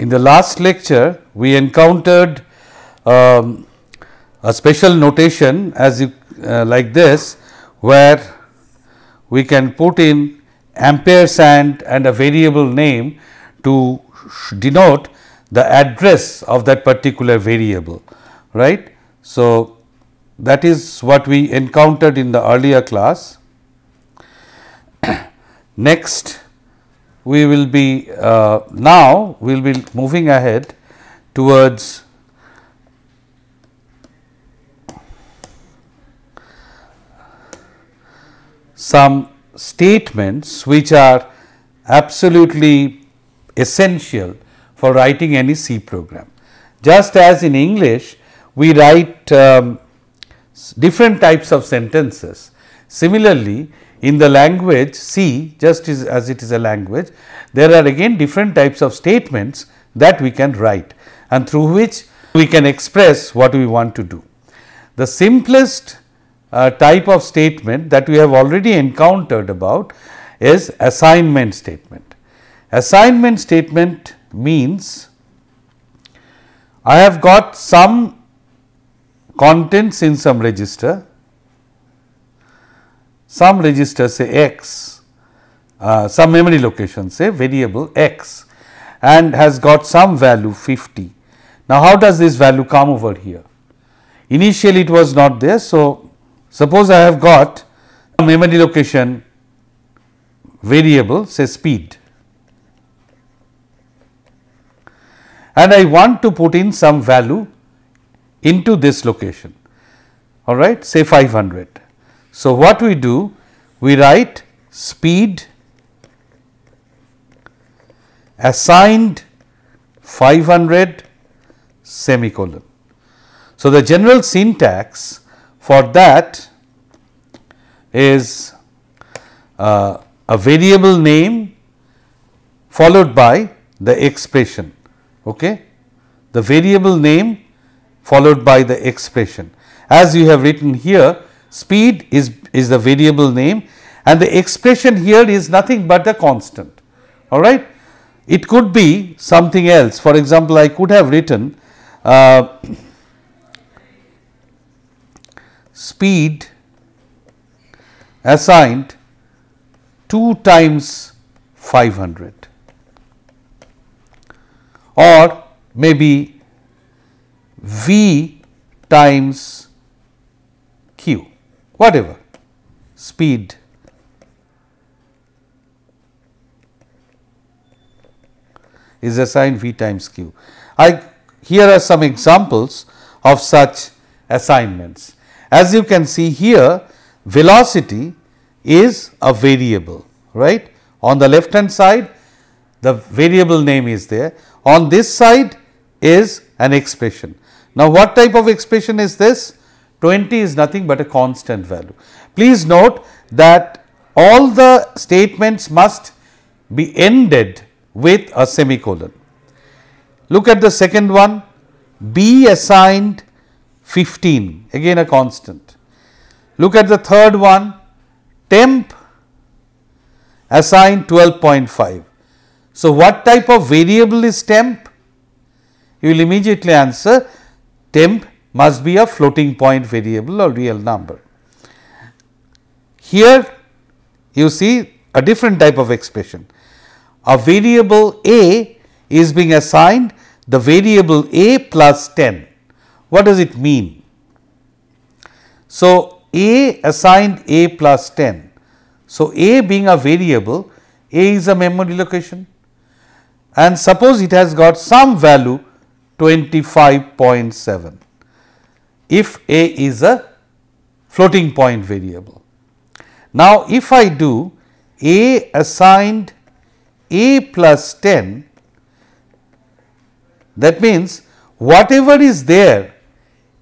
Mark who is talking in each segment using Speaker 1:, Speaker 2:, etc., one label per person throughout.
Speaker 1: In the last lecture, we encountered a special notation as you like this, where we can put in ampersand and a variable name to denote the address of that particular variable, right. So, that is what we encountered in the earlier class. Next, we will be now we will be moving ahead towards some statements which are absolutely essential for writing any C program. Just as in English, we write different types of sentences. Similarly, in the language C, just as it is a language, there are again different types of statements that we can write and through which we can express what we want to do. The simplest type of statement that we have already encountered about is assignment statement. Assignment statement means I have got some contents in some register, some register say x, some memory location say variable x, and has got some value 50. Now, how does this value come over here? Initially it was not there. So, suppose I have got a memory location variable say speed, and I want to put in some value into this location, all right, say 500. So, what we do? We write speed assigned 500 semicolon. So, the general syntax for that is a variable name followed by the expression, okay. The variable name followed by the expression. As you have written here, speed is the variable name and the expression here is nothing but the constant, all right. It could be something else. For example, I could have written speed assigned 2 times 500, or maybe V times Q, whatever, speed is assigned V times Q. Here are some examples of such assignments. As you can see here, velocity is a variable, right. On the left hand side, the variable name is there. On this side is an expression. Now, what type of expression is this? 20 is nothing but a constant value. Please note that all the statements must be ended with a semicolon. Look at the second one, B assigned 15, again a constant. Look at the third one, temp assigned 12.5. So, what type of variable is temp? You will immediately answer temp must be a floating point variable or real number. Here you see a different type of expression. A variable A is being assigned the variable A plus 10. What does it mean? So, A assigned A plus 10. So, A being a variable, A is a memory location, and suppose it has got some value 25.7 if A is a floating point variable. Now, if I do A assigned A plus 10, that means whatever is there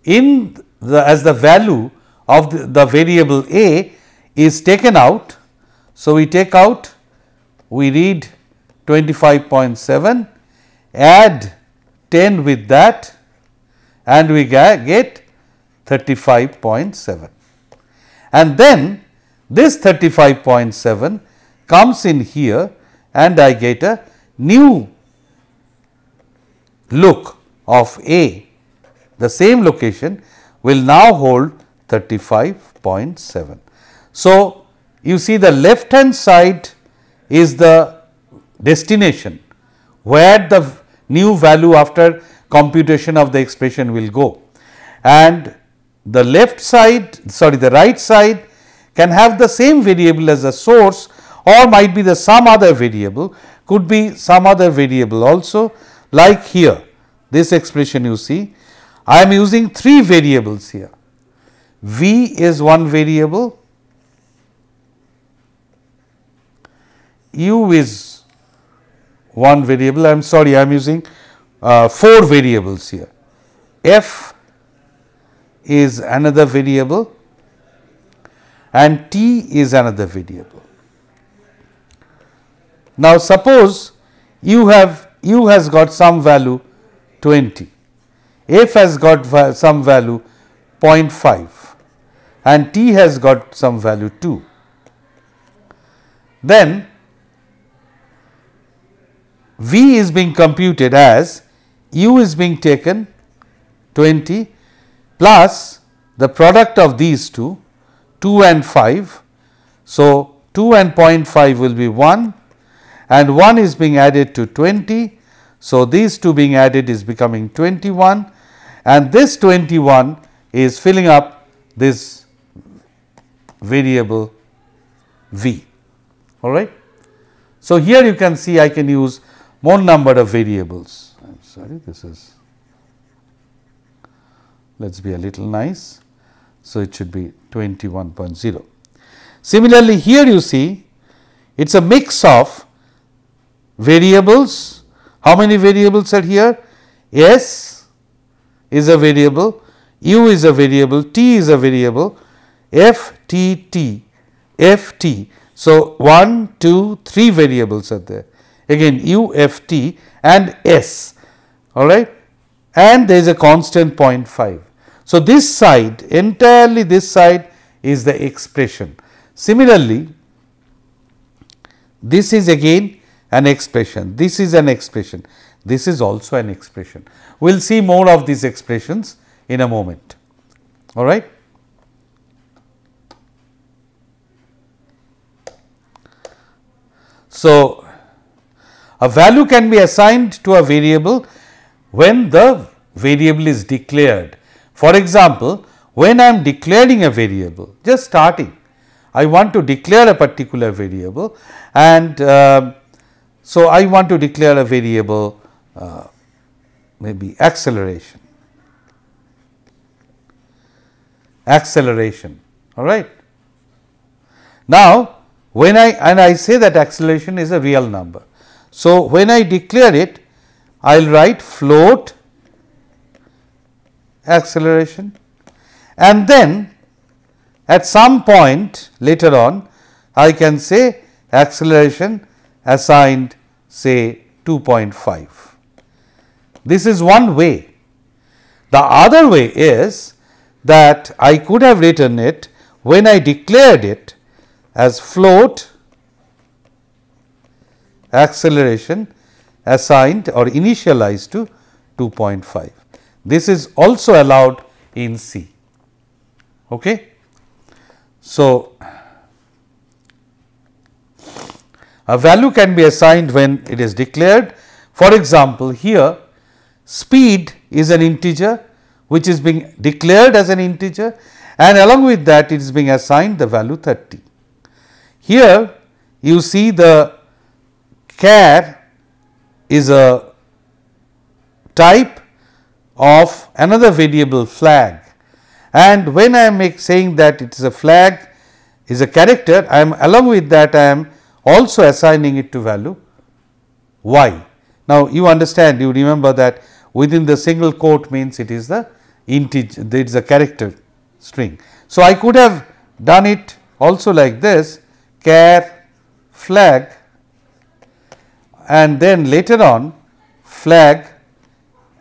Speaker 1: in as the value of the variable A is taken out. So, we take out, we read 25.7, add 10 with that, and we get 35.7, and then this 35.7 comes in here and I get a new look of A, the same location, will now hold 35.7. So, you see the left hand side is the destination where the new value after computation of the expression will go, and the left side, sorry, the right side can have the same variable as a source, or might be the some other variable, could be some other variable also, like here this expression you see. I am using 3 variables here. V is one variable, U is one variable, I am sorry, I am using 4 variables here. F is another variable and T is another variable. Now, suppose U has got some value 20, F has got some value 0.5 and T has got some value 2. Then V is being computed as U is being taken 20 plus the product of these two, 2 and 5. So, 2 and 0.5 will be 1 and 1 is being added to 20. So, these two being added is becoming 21 and this 21 is filling up this variable V, all right. So, here you can see I can use more number of variables. I am sorry, this is, let us be a little nice. So, it should be 21.0. Similarly, here you see it is a mix of variables. How many variables are here? S is a variable, U is a variable, T is a variable, F, T, T, F, T. So, 1, 2, 3 variables are there. Again U, F, T and S, all right, and there is a constant 0.5. So, this side, entirely this side is the expression. Similarly, this is again an expression, this is an expression, this is also an expression. We will see more of these expressions in a moment, all right. So, a value can be assigned to a variable when the variable is declared. For example, when I am declaring a variable, just starting, I want to declare a particular variable and so I want to declare a variable maybe acceleration, all right. Now, when I say that acceleration is a real number. So, when I declare it, I will write float acceleration and then at some point later on I can say acceleration assigned say 2.5. This is one way. The other way is that I could have written it when I declared it as float acceleration assigned or initialized to 2.5. This is also allowed in C. Okay. So, a value can be assigned when it is declared. For example, here speed is an integer which is being declared as an integer and along with that it is being assigned the value 30. Here you see the char is a type of another variable flag, and when I am saying that it is a flag is a character, I am along with that I am also assigning it to value y. Now, you understand, you remember that within the single quote means it is the integer, it is a character string. So, I could have done it also like this, char flag and then later on flag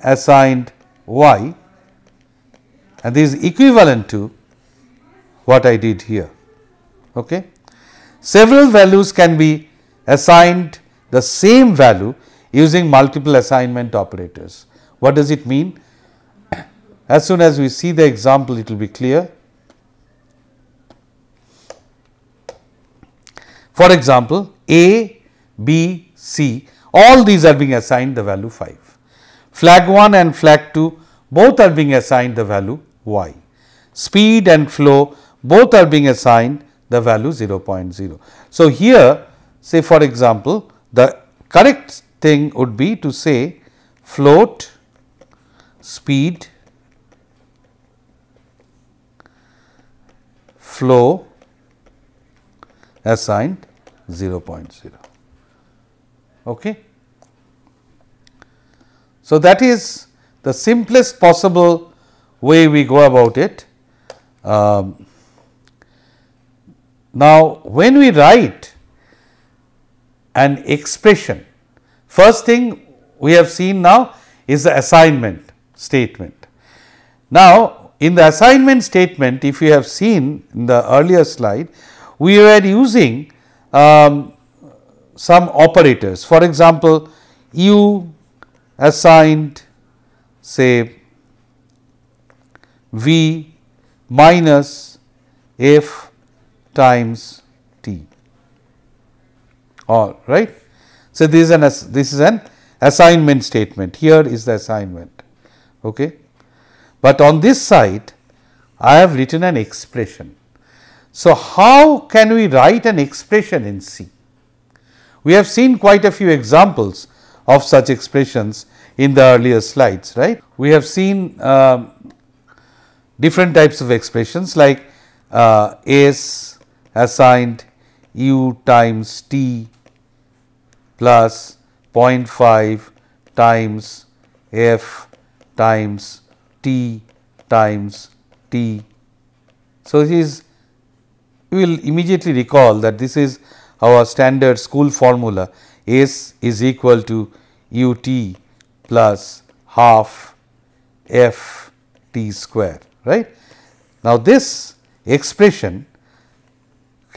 Speaker 1: assigned y, and this is equivalent to what I did here. Okay. Several values can be assigned the same value using multiple assignment operators. What does it mean? As soon as we see the example, it will be clear. For example, A, B, C, all these are being assigned the value 5. Flag 1 and flag 2 both are being assigned the value y. Speed and flow both are being assigned the value 0.0. So, here say for example, the correct thing would be to say float, speed, flow assigned 0.0. Okay. So, that is the simplest possible way we go about it. Now, when we write an expression, first thing we have seen now is the assignment statement. Now, in the assignment statement, if you have seen in the earlier slide, we were using some operators. For example, U assigned say V minus F times T, all right. So, this is an assignment statement. Here is the assignment. Okay. But on this side, I have written an expression. So, how can we write an expression in C? We have seen quite a few examples of such expressions in the earlier slides, right. We have seen different types of expressions like S assigned U times T plus 0.5 times F times T times T. So, you will immediately recall that this is our standard school formula, S is equal to U T plus half F T square, right. Now, this expression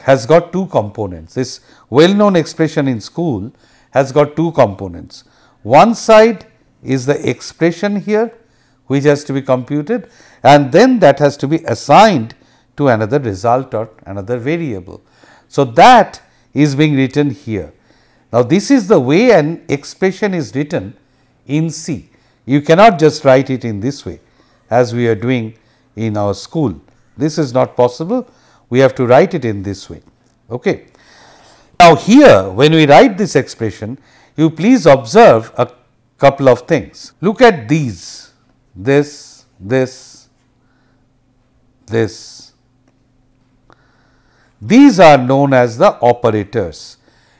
Speaker 1: has got two components. This well known expression in school has got two components. One side is the expression here, which has to be computed, and then that has to be assigned to another result or another variable. So, that is being written here. Now, this is the way an expression is written in C. You cannot just write it in this way as we are doing in our school. This is not possible. We have to write it in this way. Okay. Now, here when we write this expression, you please observe a couple of things. Look at these, this. These are known as the operators.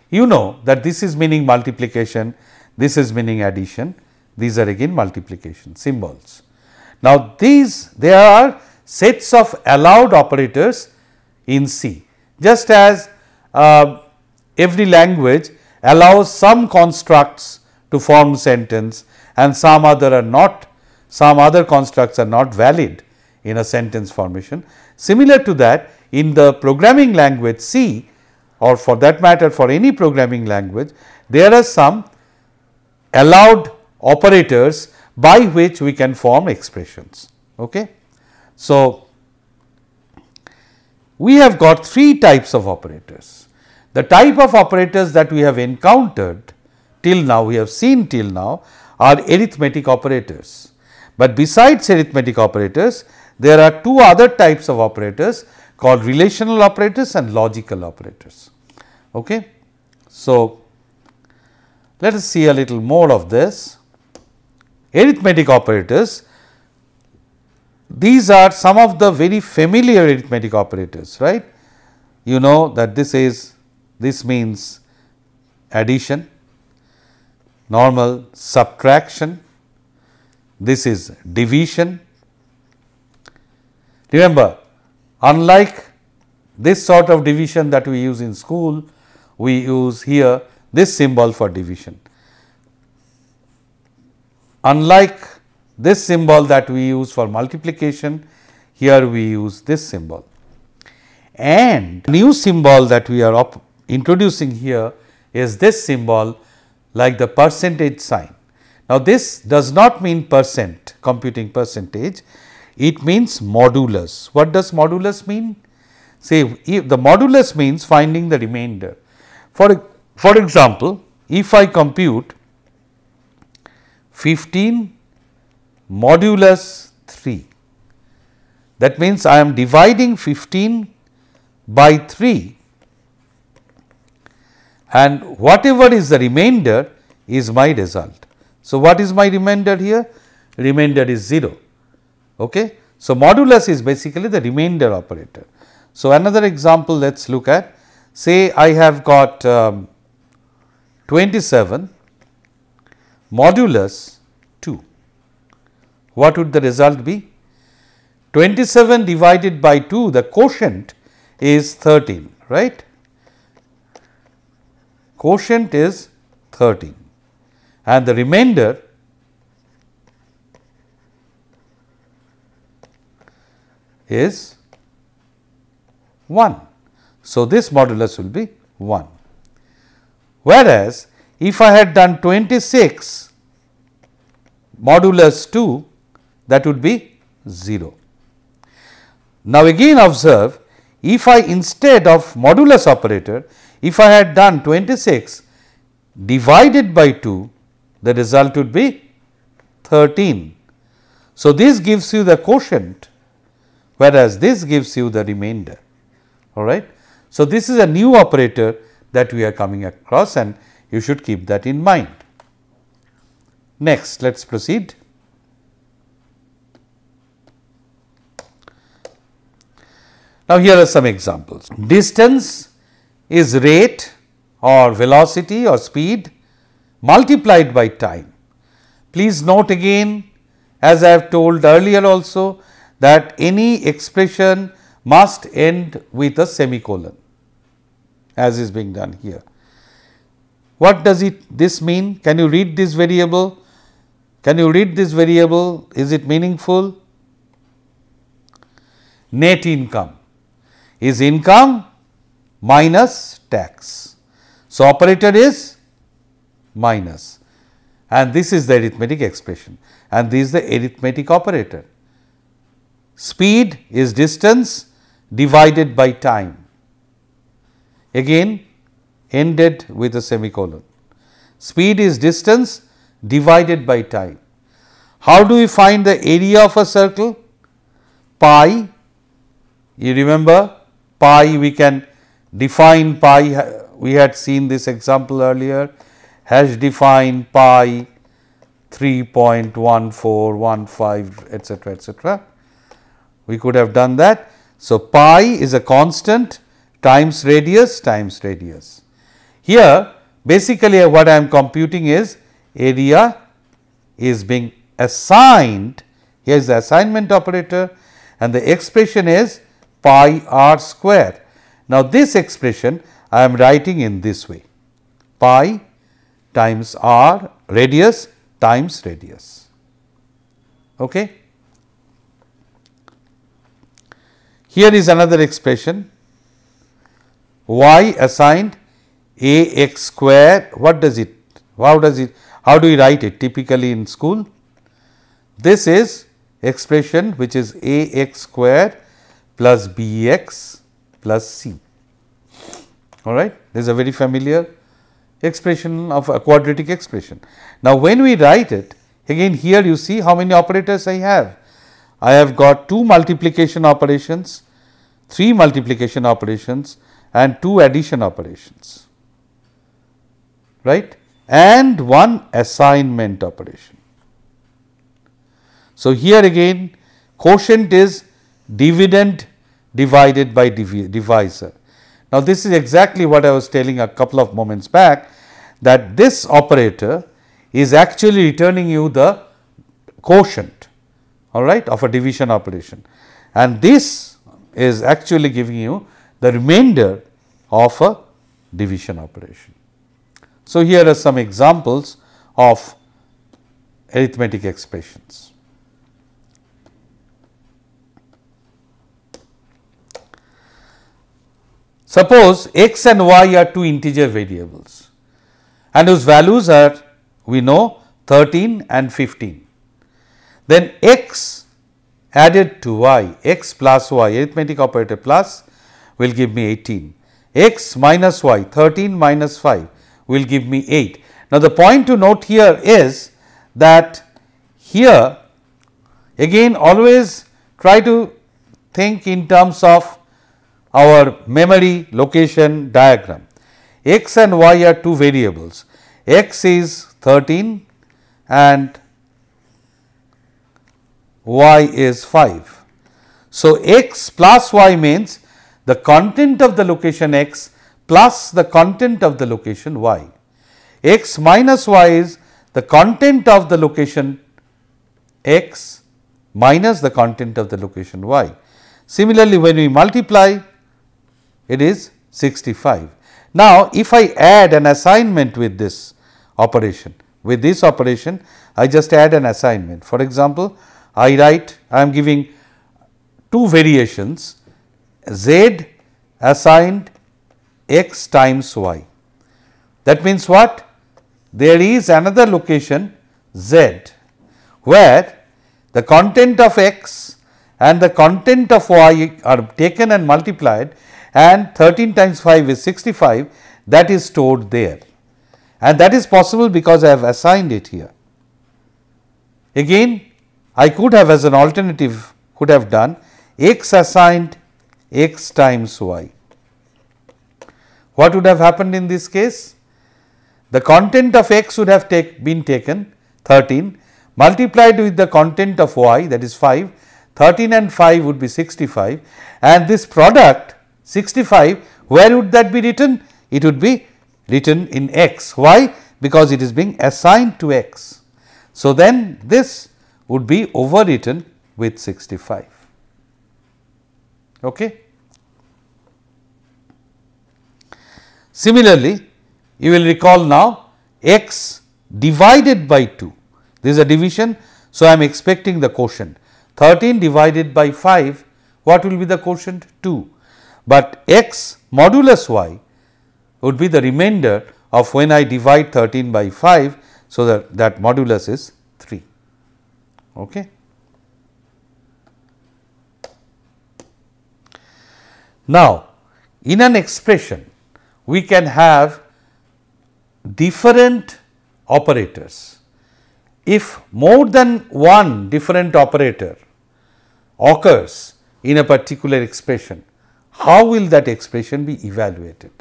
Speaker 1: You know that this is meaning multiplication, this is meaning addition, these are again multiplication symbols. Now, there are sets of allowed operators in C, just as every language allows some constructs to form sentence and some other constructs are not valid in a sentence formation. Similar to that, in the programming language C, or for that matter for any programming language, there are some allowed operators by which we can form expressions. Okay. So, we have got three types of operators. The type of operators that we have encountered till now, we have seen till now, are arithmetic operators. But besides arithmetic operators, there are two other types of operators called relational operators and logical operators. Okay. So, let us see a little more of this. Arithmetic operators, these are some of the very familiar arithmetic operators, right. You know that this means addition, normal subtraction, this is division. Remember, unlike this sort of division that we use in school, we use here this symbol for division. Unlike this symbol that we use for multiplication, here we use this symbol. And new symbol that we are introducing here is this symbol, like the percentage sign. Now, this does not mean percent, computing percentage, it means modulus. What does modulus mean? Say, if the modulus means finding the remainder. For example, if I compute 15 modulus 3, that means I am dividing 15 by 3, and whatever is the remainder is my result. So, what is my remainder here? Remainder is 0. Okay. So, modulus is basically the remainder operator. So, another example let us look at, say I have got 27 modulus 2. What would the result be? 27 divided by 2, the quotient is 13, right? Quotient is 13 and the remainder is 1. So, this modulus will be 1. Whereas, if I had done 26 modulus 2, that would be 0. Now, again observe, if I instead of modulus operator, if I had done 26 divided by 2, the result would be 13. So, this gives you the quotient, whereas this gives you the remainder. All right. So, this is a new operator that we are coming across, and you should keep that in mind. Next, let us proceed. Now, here are some examples. Distance is rate or velocity or speed multiplied by time. Please note again, as I have told earlier also, that any expression must end with a semicolon, as is being done here. What does this mean? Can you read this variable? Can you read this variable? Is it meaningful? Net income is income minus tax. So, operator is minus, and this is the arithmetic expression, and this is the arithmetic operator. Speed is distance divided by time, again ended with a semicolon. Speed is distance divided by time. How do we find the area of a circle? Pi, you remember pi, we can define pi, we had seen this example earlier, has defined pi 3.1415 etc., etc. We could have done that. So, pi is a constant times radius times radius. Here basically what I am computing is area is being assigned, here is the assignment operator, and the expression is pi r square. Now, this expression I am writing in this way, pi times r radius times radius. Okay. Here is another expression, y assigned a x square. What does it, how do we write it typically in school? This is expression which is a x square plus b x plus c. All right. This is a very familiar expression of a quadratic expression. Now, when we write it, again here you see how many operators I have. I have got 2 multiplication operations, 3 multiplication operations, and 2 addition operations, right, and 1 assignment operation. So, here again quotient is dividend divided by divisor. Now, this is exactly what I was telling a couple of moments back, that this operator is actually returning you the quotient, all right, of a division operation, and this is actually giving you the remainder of a division operation. So, here are some examples of arithmetic expressions. Suppose x and y are 2 integer variables and whose values are, we know, 13 and 15. Then x added to y, x plus y, arithmetic operator plus will give me 18. X minus y, 13 minus 5 will give me 8. Now, the point to note here is that here again always try to think in terms of our memory location diagram. X and y are two variables, x is 13 and y is 5. So, x plus y means the content of the location x plus the content of the location y. X minus y is the content of the location x minus the content of the location y. Similarly, when we multiply, it is 65. Now, if I add an assignment with this operation, I just add an assignment. For example, I am giving two variations, z assigned x times y. That means what? There is another location z where the content of x and the content of y are taken and multiplied, and 13 times 5 is 65, that is stored there, and that is possible because I have assigned it here. Again, I could have, as an alternative, could have done x assigned x times y. What would have happened in this case? The content of x would have been taken 13 multiplied with the content of y, that is 5, 13 and 5 would be 65, and this product 65, where would that be written? It would be written in x. Why? Because it is being assigned to x. So, then this would be overwritten with 65. Okay. Similarly, you will recall now x divided by 2, this is a division. So, I am expecting the quotient 13 divided by 5, what will be the quotient? 2, but x modulus y would be the remainder of when I divide 13 by 5. So, that modulus is 3. Okay. Now, in an expression we can have different operators. If more than one different operator occurs in a particular expression, how will that expression be evaluated?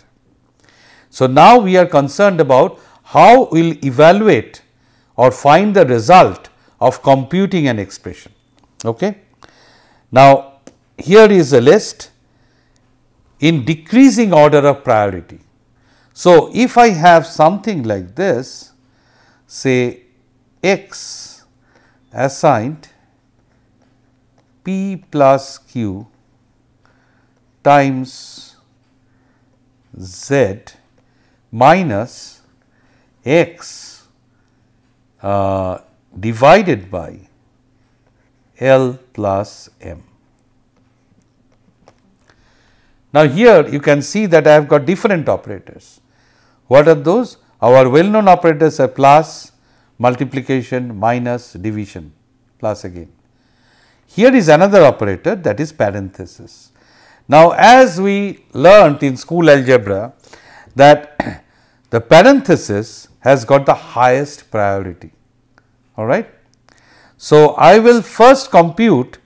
Speaker 1: So, now we are concerned about how we will evaluate or find the result of computing an expression. Okay. Now, here is a list in decreasing order of priority. So, if I have something like this, say x assigned p plus q times z minus x divided by L plus m. Now, here you can see that I have got different operators. What are those? Our well known operators are plus, multiplication, minus, division, plus again. Here is another operator, that is parenthesis. Now, as we learnt in school algebra that the parenthesis has got the highest priority, all right. So, I will first compute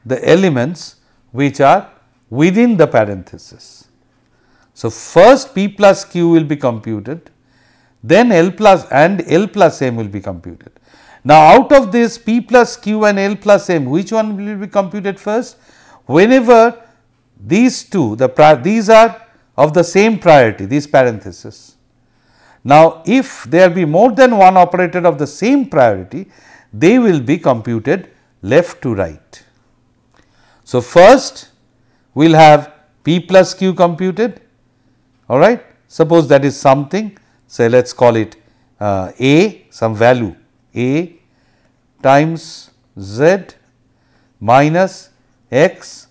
Speaker 1: the elements which are within the parenthesis. So, first p plus q will be computed, then L plus m will be computed. Now, out of this p plus q and L plus m, which one will be computed first? Whenever these two, these are of the same priority, these parentheses. Now, if there be more than one operator of the same priority, they will be computed left to right. So, first we will have p plus q computed, all right. Suppose that is something, say let us call it a, some value a times z minus x.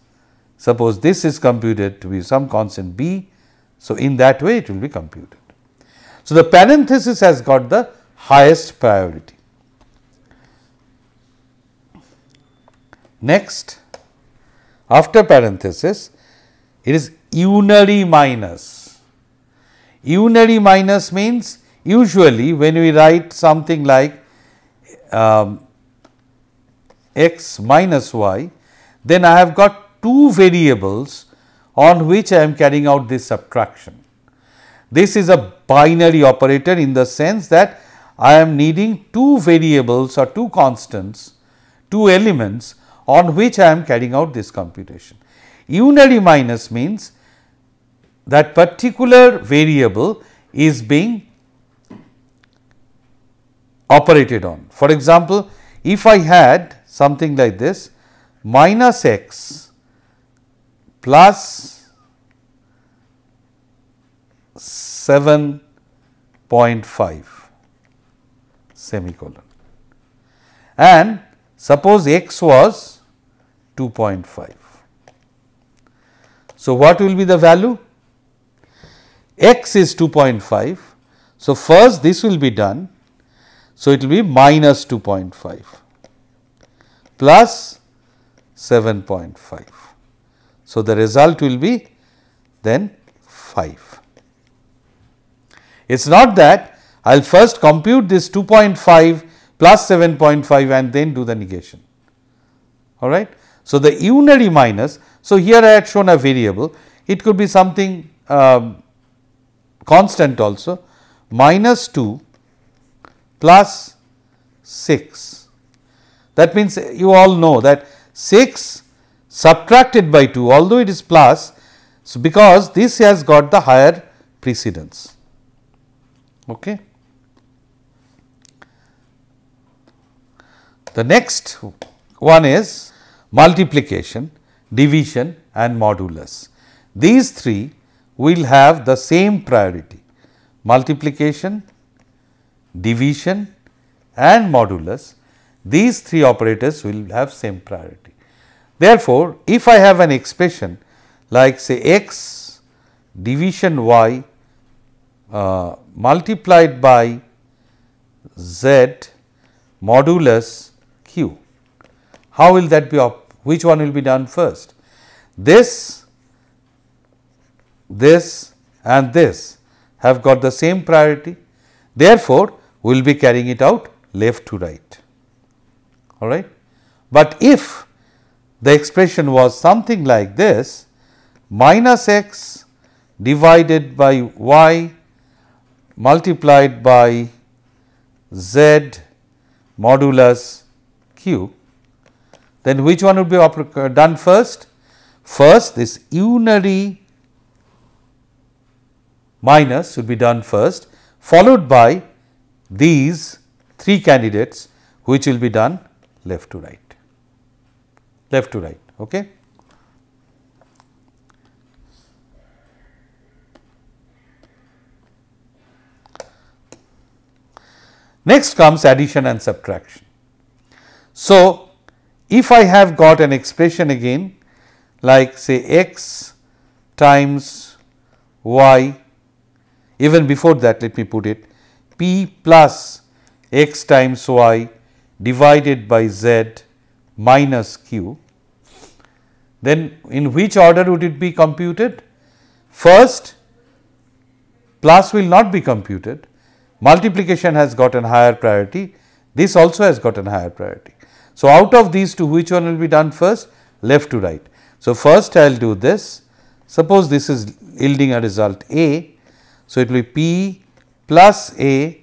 Speaker 1: Suppose this is computed to be some constant b. So, in that way it will be computed. So, the parenthesis has got the highest priority. Next, after parenthesis, it is unary minus. Unary minus means usually when we write something like x minus y, then I have got two variables on which I am carrying out this subtraction. This is a binary operator in the sense that I am needing two variables or two constants, two elements on which I am carrying out this computation. Unary minus means that particular variable is being operated on. For example, if I had something like this minus x plus 7.5 semicolon, and suppose x was 2.5. So, what will be the value? X is 2.5. So, first this will be done. So, it will be minus 2.5 plus 7.5. So, the result will be then 5. It is not that I will first compute this 2.5 plus 7.5 and then do the negation, all right. So, the unary minus, so here I had shown a variable, it could be something constant also, minus 2 plus 6. That means, you all know that 6 subtracted by 2, although it is plus, so because this has got the higher precedence. Okay. The next one is multiplication, division and modulus. These three will have the same priority: multiplication, division and modulus. These three operators will have same priority. Therefore, if I have an expression like say x division y multiplied by z modulus q, how will that be? Which one will be done first? This and this have got the same priority. Therefore, we will be carrying it out left to right, all right. But if the expression was something like this, minus x divided by y multiplied by z modulus q, then which one would be done first? First, this unary minus would be done first, followed by these three candidates which will be done left to right, okay. Next comes addition and subtraction. So, if I have got an expression again like say x times y, even before that let me put it p plus x times y divided by z minus q, then in which order would it be computed? First, plus will not be computed, multiplication has got a higher priority, this also has got a higher priority. So, out of these two, which one will be done first? Left to right. So, first I will do this, suppose this is yielding a result a. So, it will be p plus a,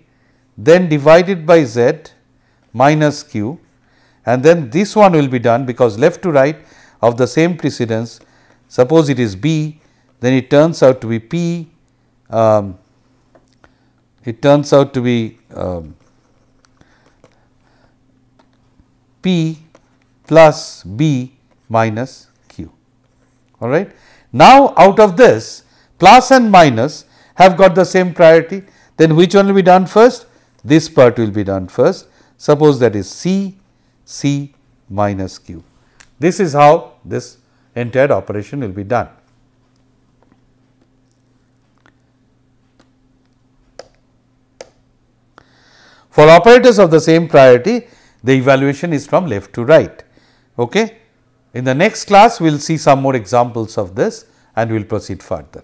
Speaker 1: then divided by z minus q, and then this one will be done because left to right of the same precedence. Suppose it is b, then it turns out to be p, p plus b minus q, all right. Now, out of this plus and minus have got the same priority, then which one will be done first? This part will be done first, suppose that is c minus q. This is how this entire operation will be done. For operators of the same priority, the evaluation is from left to right. Okay. In the next class, we will see some more examples of this and we will proceed further.